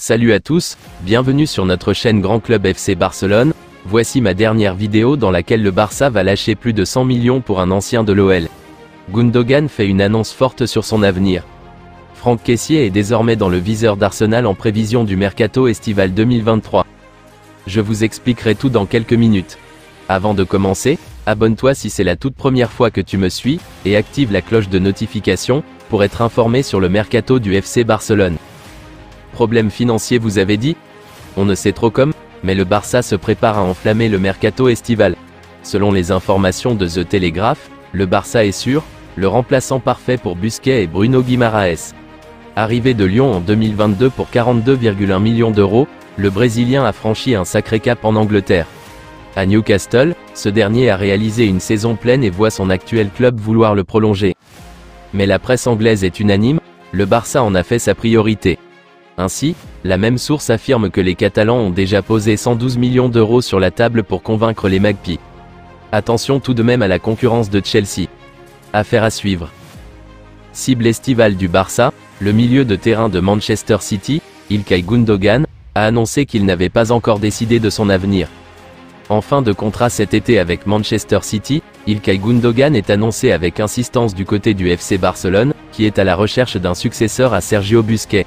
Salut à tous, bienvenue sur notre chaîne Grand Club FC Barcelone. Voici ma dernière vidéo dans laquelle le Barça va lâcher plus de 100 millions pour un ancien de l'OL. Gundogan fait une annonce forte sur son avenir. Franck Kessié est désormais dans le viseur d'Arsenal en prévision du mercato estival 2023. Je vous expliquerai tout dans quelques minutes. Avant de commencer, abonne-toi si c'est la toute première fois que tu me suis, et active la cloche de notification, pour être informé sur le mercato du FC Barcelone. Problème financier vous avez dit? On ne sait trop comme, mais le Barça se prépare à enflammer le mercato estival. Selon les informations de The Telegraph, le Barça est sûr, le remplaçant parfait pour Busquets est Bruno Guimaraes. Arrivé de Lyon en 2022 pour 42,1 millions d'euros, le Brésilien a franchi un sacré cap en Angleterre. À Newcastle, ce dernier a réalisé une saison pleine et voit son actuel club vouloir le prolonger. Mais la presse anglaise est unanime, le Barça en a fait sa priorité. Ainsi, la même source affirme que les Catalans ont déjà posé 112 millions d'euros sur la table pour convaincre les Magpies. Attention tout de même à la concurrence de Chelsea. Affaire à suivre. Cible estivale du Barça, le milieu de terrain de Manchester City, Ilkay Gundogan, a annoncé qu'il n'avait pas encore décidé de son avenir. En fin de contrat cet été avec Manchester City, Ilkay Gundogan est annoncé avec insistance du côté du FC Barcelone, qui est à la recherche d'un successeur à Sergio Busquets.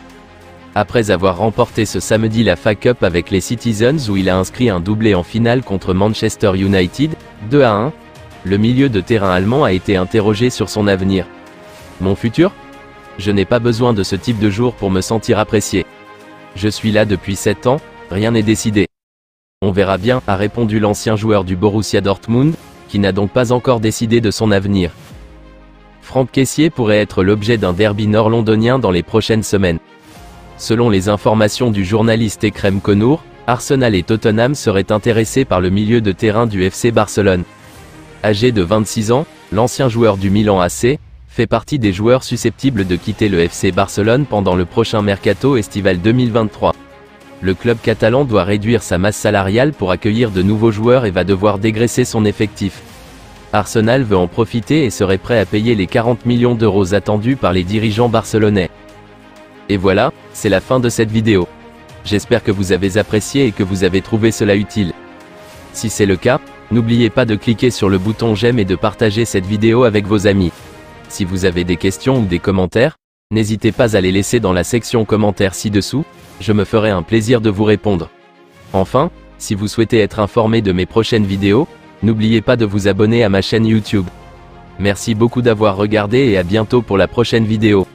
Après avoir remporté ce samedi la FA Cup avec les Citizens où il a inscrit un doublé en finale contre Manchester United, 2-1, le milieu de terrain allemand a été interrogé sur son avenir. Mon futur? Je n'ai pas besoin de ce type de jour pour me sentir apprécié. Je suis là depuis 7 ans, rien n'est décidé. On verra bien, a répondu l'ancien joueur du Borussia Dortmund, qui n'a donc pas encore décidé de son avenir. Franck Kessié pourrait être l'objet d'un derby nord-londonien dans les prochaines semaines. Selon les informations du journaliste Ekrem Konour, Arsenal et Tottenham seraient intéressés par le milieu de terrain du FC Barcelone. Âgé de 26 ans, l'ancien joueur du Milan AC, fait partie des joueurs susceptibles de quitter le FC Barcelone pendant le prochain mercato estival 2023. Le club catalan doit réduire sa masse salariale pour accueillir de nouveaux joueurs et va devoir dégraisser son effectif. Arsenal veut en profiter et serait prêt à payer les 40 millions d'euros attendus par les dirigeants barcelonais. Et voilà, c'est la fin de cette vidéo. J'espère que vous avez apprécié et que vous avez trouvé cela utile. Si c'est le cas, n'oubliez pas de cliquer sur le bouton j'aime et de partager cette vidéo avec vos amis. Si vous avez des questions ou des commentaires, n'hésitez pas à les laisser dans la section commentaires ci-dessous, je me ferai un plaisir de vous répondre. Enfin, si vous souhaitez être informé de mes prochaines vidéos, n'oubliez pas de vous abonner à ma chaîne YouTube. Merci beaucoup d'avoir regardé et à bientôt pour la prochaine vidéo.